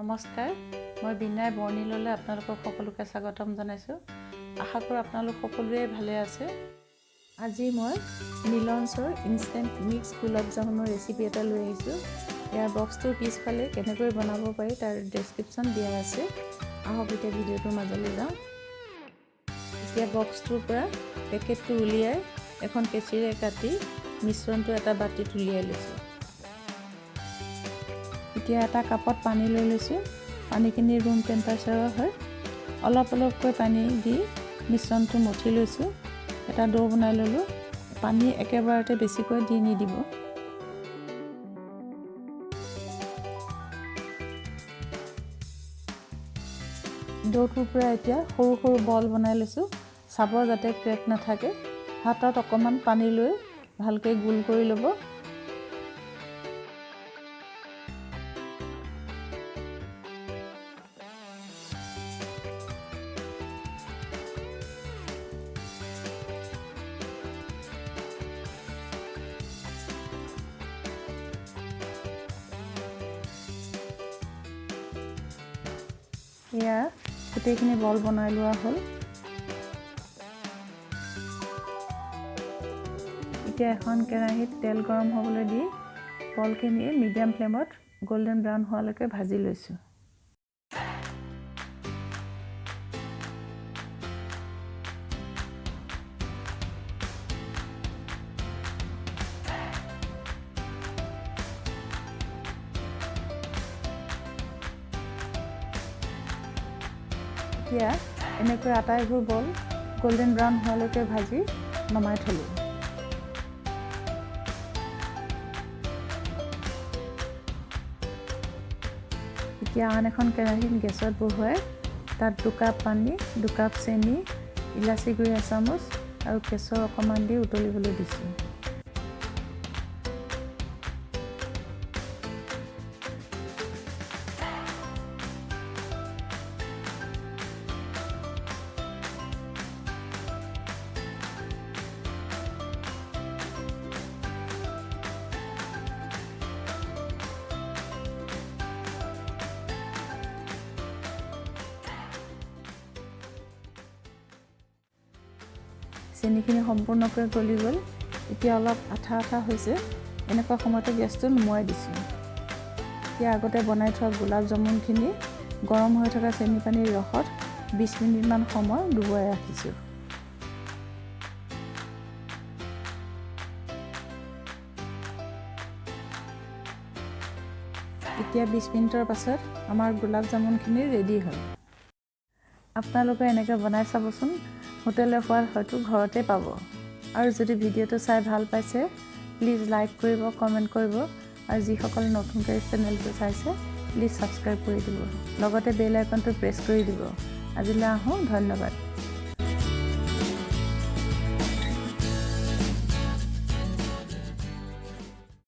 নমস্কাৰ, মই বিনাই বৰ্ণিললৈ আপোনালোকক সকলোকে স্বাগতম জনাইছোঁ। আশা কৰোঁ আপোনালোক সকলোৱে ভালে আছে। আজি মই মিলনছৰ ইনষ্টেণ্ট মিক্স গোলাপ জামুনৰ ৰেচিপি এটা লৈ আহিছোঁ। ইয়াৰ বক্সটোৰ পিছফালে কেনেকৈ বনাব পাৰি তাৰ ডেছক্ৰিপশ্যন দিয়া আছে। আহক এতিয়া ভিডিঅ'টোৰ মাজলৈ যাওঁ। এতিয়া বক্সটোৰ পৰা পেকেটটো উলিয়াই এখন কেঁচিৰে কাটি মিশ্ৰণটো এটা বাতিত উলিয়াই লৈছোঁ। এতিয়া এটা কাপত পানী লৈ লৈছোঁ। পানীখিনি ৰুম টেম্পাৰেচাৰৰ হয়। অলপ অলপকৈ পানী দি মিশ্ৰণটো মঠি লৈছোঁ। এটা ডো বনাই ল'লোঁ। পানী একেবাৰতে বেছিকৈ দি নিদিব। ডোটোৰ পৰা এতিয়া সৰু সৰু বল বনাই লৈছোঁ। চাব যাতে ক্ৰেক নাথাকে। হাতত অকণমান পানী লৈ ভালকৈ গোল কৰি ল'ব। এয়া গোটেইখিনি বল বনাই লোৱা হ'ল। এতিয়া এখন কেৰাহীত তেল গৰম হ'বলৈ দি বলখিনি মিডিয়াম ফ্লেমত গোল্ডেন ব্ৰাউন হোৱালৈকে ভাজি লৈছোঁ। এতিয়া এনেকৈ আটাইবোৰ বল গোল্ডেন ব্ৰাউন হোৱালৈকে ভাজি নমাই থলোঁ। এতিয়া আন এখন কেৰাহীত গেছত বহুৱাই তাত 2 কাপ পানী, 2 কাপ চেনি, ইলাচি গুড়ি এচামুচ আৰু কেশৰ অকণমান দি উতলিবলৈ দিছোঁ। চেনিখিনি সম্পূৰ্ণকৈ গলি গ'ল। এতিয়া অলপ আঠা আঠা হৈছে। এনেকুৱা সময়তে গেছটো নুমুৱাই দিছোঁ। এতিয়া আগতে বনাই থোৱা গোলাপ জামুনখিনি গৰম হৈ থকা চেনি পানীৰ ৰসত 20 মিনিটমান সময় ডুবাই ৰাখিছোঁ। এতিয়া 20 মিনিটৰ পাছত আমাৰ গোলাপ জামুনখিনি ৰেডি হ'ল। আপোনালোকে এনেকৈ বনাই চাবচোন। হোটেলৰ সোৱাদ হয়তো ঘৰতে পাব। আৰু যদি ভিডিঅ'টো চাই ভাল পাইছে প্লিজ লাইক কৰিব, কমেণ্ট কৰিব আৰু যিসকলে নতুনকৈ চেনেলটো চাইছে প্লিজ ছাবস্ক্ৰাইব কৰি দিব। লগতে বেল আইকনটো প্ৰেছ কৰি দিব। আজিলৈ আহোঁ। ধন্যবাদ।